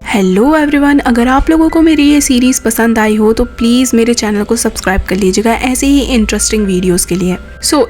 Hello everyone, अगर आप लोगों को मेरी ये सीरीज़ पसंद आई हो तो प्लीज़ मेरे चैनल को सब्सक्राइब कर लीजिएगा ऐसे ही इंटरेस्टिंग वीडियोस के लिए।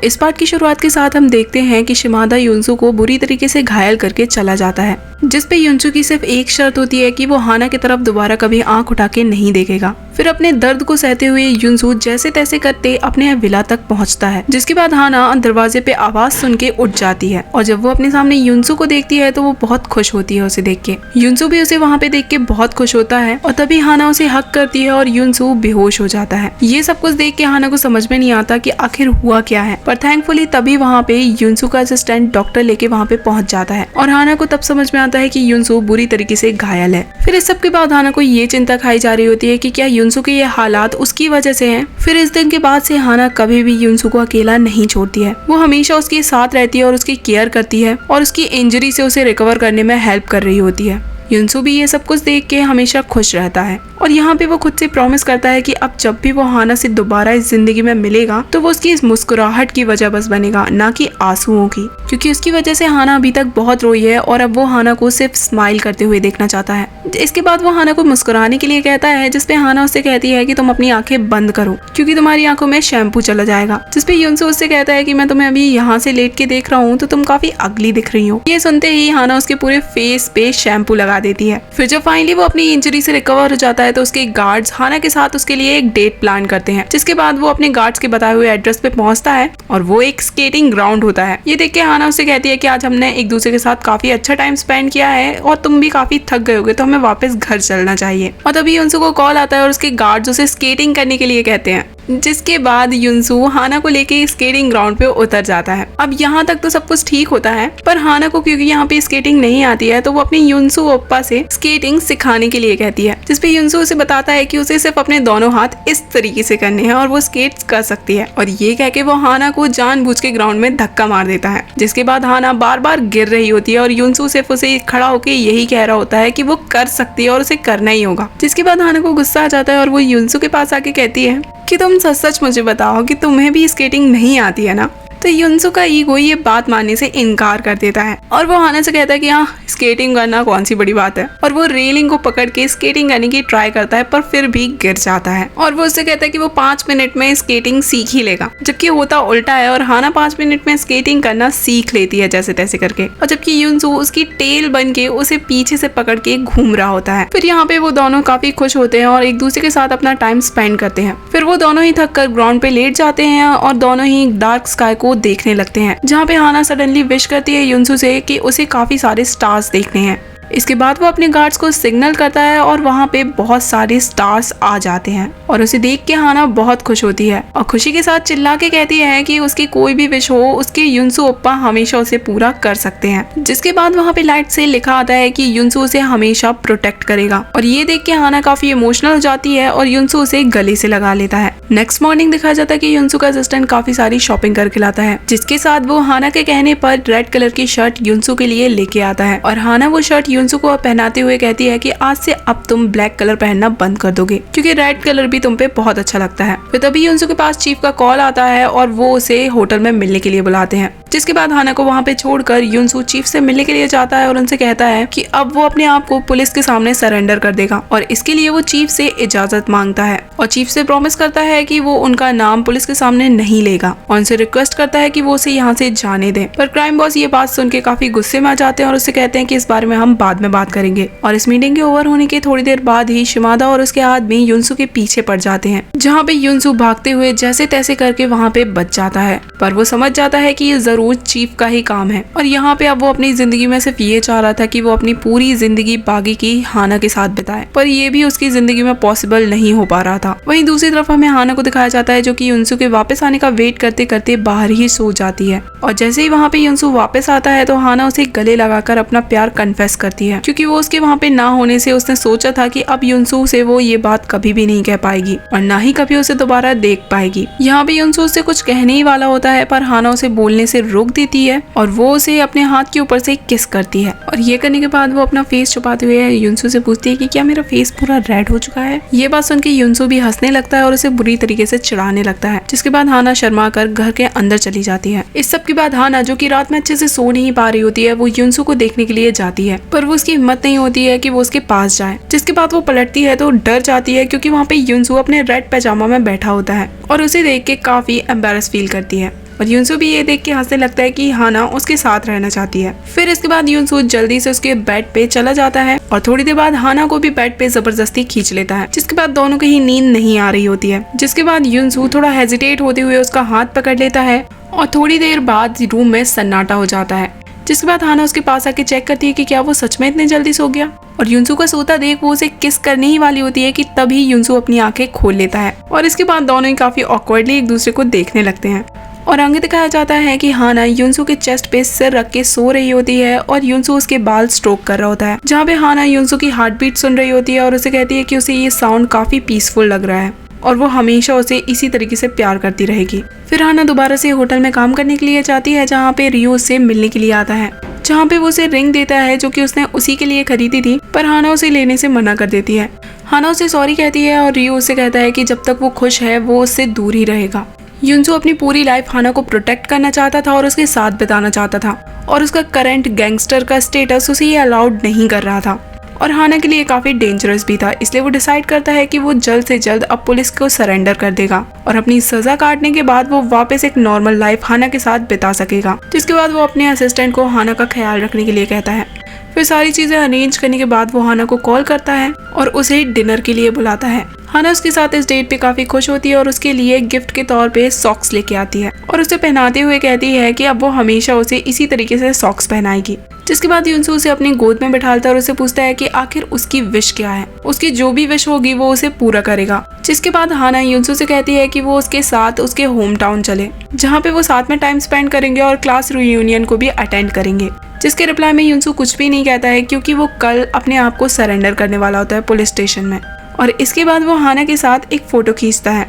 इस पार्ट की शुरुआत के साथ हम देखते हैं कि शिमादा युनसू को बुरी तरीके से घायल करके चला जाता है, जिस पे युनसू की सिर्फ एक शर्त होती है कि वो हाना की तरफ दोबारा कभी आंख उठा के नहीं देखेगा। फिर अपने दर्द को सहते हुए युनसू जैसे तैसे करते अपने विला तक पहुंचता है, जिसके बाद हाना दरवाजे पे आवाज सुन के उठ जाती है और जब वो अपने सामने युनसू को देखती है तो वो बहुत खुश होती है उसे देख के। युनसू भी उसे वहाँ पे देख के बहुत खुश होता है और तभी हाना उसे हक करती है और युनसू बेहोश हो जाता है। ये सब कुछ देख के हाना को समझ में नहीं आता कि आखिर हुआ क्या है, पर थैंकफुली तभी वहाँ पे युनसू का असिस्टेंट डॉक्टर लेके वहाँ पे पहुंच जाता है और हाना को तब समझ में आता है कि युनसू बुरी तरीके से घायल है। फिर इस सब के बाद हाना को ये चिंता खाई जा रही होती है कि क्या युनसू के ये हालात उसकी वजह से हैं। फिर इस दिन के बाद से हाना कभी भी युनसू को अकेला नहीं छोड़ती है, वो हमेशा उसके साथ रहती है और उसकी केयर करती है और उसकी इंजरी से उसे रिकवर करने में हेल्प कर रही होती है। युनसू भी ये सब कुछ देख के हमेशा खुश रहता है और यहाँ पे वो खुद से प्रॉमिस करता है कि अब जब भी वो हाना से दोबारा इस जिंदगी में मिलेगा तो वो उसकी इस मुस्कुराहट की वजह बस बनेगा, ना कि आंसुओं की, क्योंकि उसकी वजह से हाना अभी तक बहुत रोई है और अब वो हाना को सिर्फ स्माइल करते हुए देखना चाहता है। इसके बाद वो हाना को मुस्कुराने के लिए कहता है, जिसपे हाना उससे कहती है कि तुम अपनी आंखें बंद करो क्योंकि तुम्हारी आंखों में शैम्पू चला जाएगा। जिसपे युनसू उससे कहता है कि मैं तुम्हें अभी यहाँ से लेट के देख रहा हूँ तो तुम काफी अगली दिख रही हो। ये सुनते ही हाना उसके पूरे फेस पे शैम्पू लगा देती है। फिर जब फाइनली वो अपनी इंजरी से रिकवर हो जाता है तो उसके गार्ड्स हाना के साथ उसके लिए एक डेट प्लान करते हैं, जिसके बाद वो अपने गार्ड्स के बताए हुए एड्रेस पे पहुंचता है और वो एक स्केटिंग ग्राउंड होता है। ये देख के हाना उससे कहती है कि आज हमने एक दूसरे के साथ काफी अच्छा टाइम स्पेंड किया है और तुम भी काफी थक गए होगे तो हमें वापस घर चलना चाहिए। और तभी युनसू को कॉल आता है और उसके गार्ड्स उसे स्केटिंग करने के लिए कहते हैं, जिसके बाद युनसू हाना को लेके स्केटिंग ग्राउंड पे उतर जाता है। अब यहाँ तक तो सब कुछ ठीक होता है, पर हाना को क्योंकि यहाँ पे स्केटिंग नहीं आती है तो वो अपनी युनसू ओप्पा से स्केटिंग सिखाने के लिए कहती है, जिसपे युनसू उसे बताता है कि उसे सिर्फ अपने दोनों हाथ इस तरीके से करने हैं और वो स्केट्स कर सकती है। और ये कह के वो हाना को जानबूझ के ग्राउंड में धक्का मार देता है, जिसके बाद हाना बार बार गिर रही होती है और युनसू सिर्फ उसे खड़ा होकर यही कह रहा होता है कि वो कर सकती है और उसे करना ही होगा। जिसके बाद हाना को गुस्सा आ जाता है और वो युनसू के पास आके कहती है कि तुम सच सच मुझे बताओ कि तुम्हें भी स्केटिंग नहीं आती है ना। तो युनसू का ईगो ये बात मानने से इनकार कर देता है और वो हाना से कहता है कि हाँ, स्केटिंग करना कौन सी बड़ी बात है, और वो रेलिंग को पकड़ के स्केटिंग करने की ट्राई करता है पर फिर भी गिर जाता है और वो उससे कहता है कि वो 5 मिनट में स्केटिंग सीख ही लेगा, जबकि होता उल्टा है और हाना 5 मिनट में स्केटिंग करना सीख लेती है जैसे तैसे करके, और जबकि युनसू उसकी टेल बन के उसे पीछे से पकड़ के घूम रहा होता है। फिर यहाँ पे वो दोनों काफी खुश होते हैं और एक दूसरे के साथ अपना टाइम स्पेंड करते हैं। फिर वो दोनों ही थक कर ग्राउंड पे लेट जाते हैं और दोनों ही डार्क स्काई को देखने लगते हैं, जहाँ पे हाना सडनली विश करती है युनसू से कि उसे काफी सारे स्टार्स देखने हैं। इसके बाद वो अपने गार्ड्स को सिग्नल करता है और वहाँ पे बहुत सारे स्टार्स आ जाते हैं और उसे देख के हाना बहुत खुश होती है और खुशी के साथ चिल्ला के कहती है कि उसकी कोई भी विश हो उसके युनसू ओप्पा हमेशा उसे पूरा कर सकते हैं। जिसके बाद वहाँ पे लाइट से लिखा आता है कि युनसू उसे हमेशा प्रोटेक्ट करेगा और ये देख के हाना काफी इमोशनल हो जाती है और युनसू उसे गले से लगा लेता है। नेक्स्ट मॉर्निंग दिखाया जाता है कि युनसू का असिस्टेंट काफी सारी शॉपिंग करके लाता है, जिसके साथ वो हाना के कहने पर रेड कलर की शर्ट युनसू के लिए लेके आता है और हाना वो शर्ट युनसू को पहनाते हुए कहती है कि आज से अब तुम ब्लैक कलर पहनना बंद कर दोगे क्योंकि रेड कलर भी तुम पे बहुत अच्छा लगता है। फिर तभी युनसू के पास चीफ का कॉल आता है और वो उसे होटल में मिलने के लिए बुलाते हैं, जिसके बाद हाना को वहाँ पे छोड़कर युनसू चीफ से मिलने के लिए जाता है और उनसे कहता है कि अब वो अपने आप को पुलिस के सामने सरेंडर कर देगा और इसके लिए वो चीफ से इजाजत मांगता है और चीफ से प्रॉमिस करता है कि वो उनका नाम पुलिस के सामने नहीं लेगा और उनसे रिक्वेस्ट करता है कि वो उसे यहाँ से जाने दें। पर क्राइम बॉस ये बात सुन के काफी गुस्से में आ जाते हैं और उससे कहते हैं कि इस बारे में हम बाद में बात करेंगे। और इस मीटिंग के ओवर होने के थोड़ी देर बाद ही शिमादा और उसके आदमी युनसू के पीछे पड़ जाते हैं, जहाँ पे युनसू भागते हुए जैसे तैसे करके वहाँ पे बच जाता है, पर वो समझ जाता है कि ये जरूर चीफ का ही काम है और यहाँ पे अब वो अपनी जिंदगी में सिर्फ ये चाह रहा था कि वो अपनी पूरी जिंदगी बागी की हाना के साथ बिताए, पर ये भी उसकी जिंदगी में पॉसिबल नहीं हो पा रहा था। वहीं दूसरी तरफ हमें हाना को दिखाया जाता है जो कि युनसू के वापस आने का वेट करते करते बाहर ही सो जाती है और जैसे ही वहाँ पे युनसू वापस आता है तो हाना उसे गले लगाकर अपना प्यार कन्फेस करती है, क्योंकि वो उसके वहाँ पे ना होने से उसने सोचा था कि अब युनसू से वो ये बात कभी भी नहीं कह पाएगी और ना ही कभी उसे दोबारा देख पाएगी। यहाँ पे युनसू उससे कुछ कहने ही वाला होता है पर हाना उसे बोलने से रोक देती है और वो उसे अपने हाथ के ऊपर से किस करती है। और ये करने के बाद वो अपना फेस छुपाते हुए युनसू से पूछती है कि क्या मेरा फेस पूरा रेड हो चुका है। ये बात सुन के युनसू भी हंसने लगता है और उसे बुरी तरीके से चिढ़ाने लगता है, जिसके बाद हाना शर्मा कर घर के अंदर चली जाती है। इस सब के बाद हाना, जो कि रात में अच्छे से सो नहीं पा रही होती है, वो युनसू को देखने के लिए जाती है, पर वो उसकी हिम्मत नहीं होती है कि वो उसके पास जाए। जिसके बाद वो पलटती है तो डर जाती है, क्योंकि वहाँ पे युनसू अपने रेड पैजामा में बैठा होता है और उसे देख के काफी एम्बेरस फील करती है। और युनसू भी ये देख के हंसने लगता है कि हाना उसके साथ रहना चाहती है। फिर इसके बाद युनसू जल्दी से उसके बेड पे चला जाता है और थोड़ी देर बाद हाना को भी बेड पे जबरदस्ती खींच लेता है, जिसके बाद दोनों की ही नींद नहीं आ रही होती है। जिसके बाद युनसू थोड़ा हेजिटेट होते हुए उसका हाथ पकड़ लेता है और थोड़ी देर बाद रूम में सन्नाटा हो जाता है। जिसके बाद हाना उसके पास आके चेक करती है कि क्या वो सच में इतने जल्दी सो गया। और युनसू का सोता देख वो उसे किस करने ही वाली होती है कि तभी युनसू अपनी आंखें खोल लेता है और इसके बाद दोनों ही काफी ऑकवर्डली एक दूसरे को देखने लगते हैं। और आगे दिखाया जाता है कि हाना युनसू के चेस्ट पे सिर रख के सो रही होती है और युनसू उसके बाल स्ट्रोक कर रहा होता है, जहाँ पे हाना युनसू की हार्ट बीट सुन रही होती है और उसे कहती है कि उसे ये साउंड काफी पीसफुल लग रहा है और वो हमेशा उसे इसी तरीके से प्यार करती रहेगी। फिर हाना दोबारा से होटल में काम करने के लिए जाती है, जहाँ पे रियो उससे मिलने के लिए आता है, जहाँ पे वो उसे रिंग देता है जो कि उसने उसी के लिए खरीदी थी, पर हाना उसे लेने से मना कर देती है। हाना उसे सॉरी कहती है और रियो उसे कहता है कि जब तक वो खुश है वो उससे दूर ही रहेगा। युनसू अपनी पूरी लाइफ हाना को प्रोटेक्ट करना चाहता था और उसके साथ बिताना चाहता था, और उसका करंट गैंगस्टर का स्टेटस उसे ये अलाउड नहीं कर रहा था और हाना के लिए काफी डेंजरस भी था। इसलिए वो डिसाइड करता है कि वो जल्द से जल्द अब पुलिस को सरेंडर कर देगा और अपनी सजा काटने के बाद वो वापस एक नॉर्मल लाइफ हाना के साथ बिता सकेगा। जिसके बाद वो अपने असिस्टेंट को हाना का ख्याल रखने के लिए कहता है। फिर सारी चीजें अरेंज करने के बाद वो हाना को कॉल करता है और उसे डिनर के लिए बुलाता है। हाना उसके साथ इस डेट पे काफी खुश होती है और उसके लिए गिफ्ट के तौर पे सॉक्स लेके आती है और उसे पहनाते हुए कहती है कि अब वो हमेशा उसे इसी तरीके से सॉक्स पहनाएगी। जिसके बाद युनसू उसे अपनी गोद में बिठाता है और उसे पूछता है कि आखिर उसकी विश क्या है। उसकी जो भी विश होगी वो उसे पूरा करेगा। जिसके बाद हाना युनसू से कहती है कि वो उसके साथ उसके होम टाउन चले, जहाँ पे वो साथ में टाइम स्पेंड करेंगे और क्लास रियूनियन को भी अटेंड करेंगे। जिसके रिप्लाई में युनसू कुछ भी नहीं कहता है, क्योंकि वो कल अपने आप को सरेंडर करने वाला होता है पुलिस स्टेशन में। और इसके बाद वो हाना के साथ एक फोटो खींचता है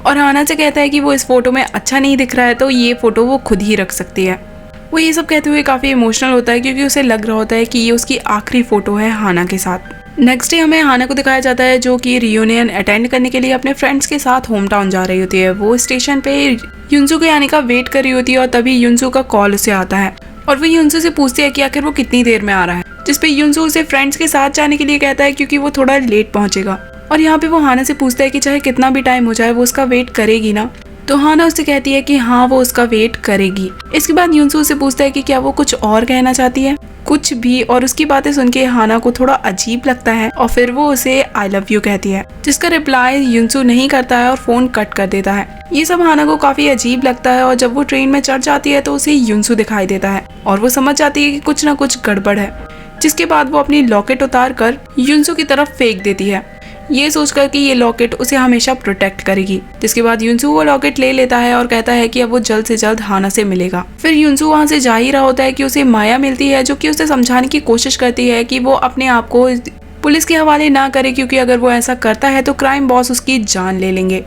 और हाना से कहता है कि वो इस फोटो में अच्छा नहीं दिख रहा है तो ये फोटो वो खुद ही रख सकती है। वो ये सब कहते हुए काफी इमोशनल होता है, क्योंकि उसे लग रहा होता है कि ये उसकी आखिरी फोटो है हाना के साथ। नेक्स्ट डे हमें हाना को दिखाया जाता है, जो कि रियूनियन अटेंड करने के लिए अपने फ्रेंड्स के साथ होम टाउन जा रही होती है। वो स्टेशन पे युनसू के आने का वेट कर रही होती है और तभी युनसू का कॉल उसे आता है और वो युनसू से पूछती है कि आखिर वो कितनी देर में आ रहा है। जिसपे युनसू उसे फ्रेंड्स के साथ जाने के लिए कहता है, क्योंकि वो थोड़ा लेट पहुंचेगा। और यहाँ पे वो हाना से पूछता है कि चाहे कितना भी टाइम हो जाए वो उसका वेट करेगी ना। तो हाना उससे कहती है कि हाँ वो उसका वेट करेगी। इसके बाद युनसू से पूछता है कि क्या वो कुछ और कहना चाहती है, कुछ भी। और उसकी बातें सुन के हाना को थोड़ा अजीब लगता है और फिर वो उसे आई लव यू कहती है, जिसका रिप्लाई युनसू नहीं करता है और फोन कट कर देता है। ये सब हाना को काफी अजीब लगता है और जब वो ट्रेन में चढ़ जाती है तो उसे युनसू दिखाई देता है और वो समझ जाती है कि कुछ ना कुछ गड़बड़ है। जिसके बाद वो अपनी लॉकेट उतार कर युनसू की तरफ फेंक देती है, ये सोचकर कि ये लॉकेट उसे हमेशा प्रोटेक्ट करेगी। जिसके बाद युनसू वो लॉकेट ले लेता है और कहता है कि अब वो जल्द से जल्द हाना से मिलेगा। फिर युनसू वहाँ से जा ही रहा होता है कि उसे माया मिलती है, जो कि उसे समझाने की कोशिश करती है कि वो अपने आप को पुलिस के हवाले ना करे, क्योंकि अगर वो ऐसा करता है तो क्राइम बॉस उसकी जान ले लेंगे,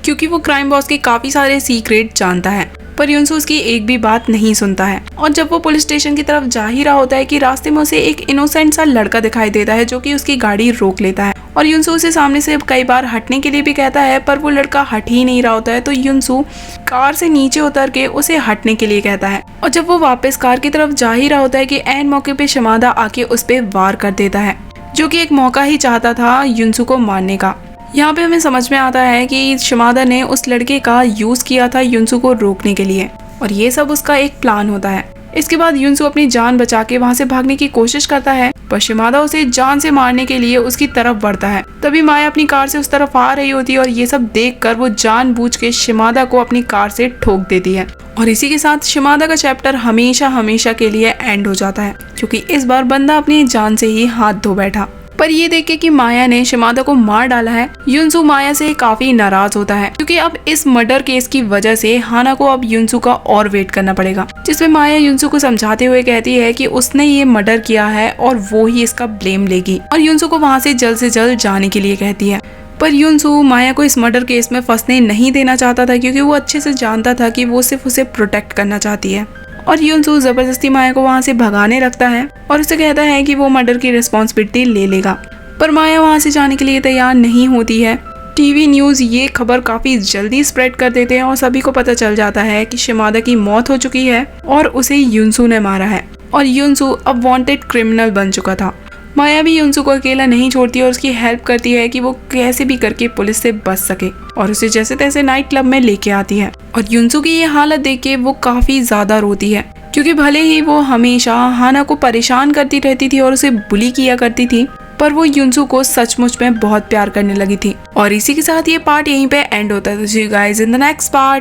क्योंकि वो क्राइम बॉस के काफी सारे सीक्रेट जानता है। पर युनसू उसकी एक भी बात नहीं सुनता है और जब वो पुलिस स्टेशन की तरफ जा ही रहा होता है कि रास्ते में उसे एक इनोसेंट सा लड़का दिखाई देता है, जो कि उसकी गाड़ी रोक लेता है और युनसू उसे सामने से कई बार हटने के लिए भी कहता है, पर वो लड़का हट ही नहीं रहा होता है। तो युनसू कार से नीचे उतर के उसे हटने के लिए कहता है और जब वो वापस कार की तरफ जा ही रहा होता है कि ऐन मौके पे शिमादा आके उस पे वार कर देता है, जो कि एक मौका ही चाहता था युनसू को मारने का। यहाँ पे हमें समझ में आता है कि शिमादा ने उस लड़के का यूज किया था युनसू को रोकने के लिए और ये सब उसका एक प्लान होता है। इसके बाद युनसू अपनी जान बचा के वहाँ से भागने की कोशिश करता है, पर शिमादा उसे जान से मारने के लिए उसकी तरफ बढ़ता है। तभी माया अपनी कार से उस तरफ आ रही होती है और ये सब देखकर वो जानबूझ के शिमादा को अपनी कार से ठोक देती है और इसी के साथ शिमादा का चैप्टर हमेशा हमेशा के लिए एंड हो जाता है, क्योंकि इस बार बंदा अपनी जान से ही हाथ धो बैठा। पर ये देख के कि माया ने शिमादा को मार डाला है, युनसू माया से काफी नाराज होता है, क्योंकि अब इस मर्डर केस की वजह से हाना को अब युनसू का और वेट करना पड़ेगा। जिसमें माया युनसू को समझाते हुए कहती है कि उसने ये मर्डर किया है और वो ही इसका ब्लेम लेगी और युनसू को वहाँ से जल्द जाने के लिए कहती है। पर युनसू माया को इस मर्डर केस में फंसने नहीं देना चाहता था, क्योंकि वो अच्छे से जानता था कि वो सिर्फ उसे प्रोटेक्ट करना चाहती है और युनसू जबरदस्ती माया को वहाँ से भगाने लगता है और उसे कहता है कि वो मर्डर की रिस्पॉन्सिबिलिटी ले लेगा, पर माया वहाँ से जाने के लिए तैयार नहीं होती है। टीवी न्यूज़ ये खबर काफ़ी जल्दी स्प्रेड कर देते हैं और सभी को पता चल जाता है कि शिमादा की मौत हो चुकी है और उसे युनसू ने मारा है और युनसू अब वांटेड क्रिमिनल बन चुका था। माया भी युनसू को अकेला नहीं छोड़ती और उसकी हेल्प करती है कि वो कैसे भी करके पुलिस से बच सके और उसे जैसे तैसे नाइट क्लब में लेके आती है। और युनसू की ये हालत देख के वो काफ़ी ज़्यादा रोती है, क्योंकि भले ही वो हमेशा हाना को परेशान करती रहती थी और उसे बुली किया करती थी, पर वो युनसू को सचमुच में बहुत प्यार करने लगी थी। और इसी के साथ ये पार्ट यहीं पे एंड होता है। तो see you guys in the next part.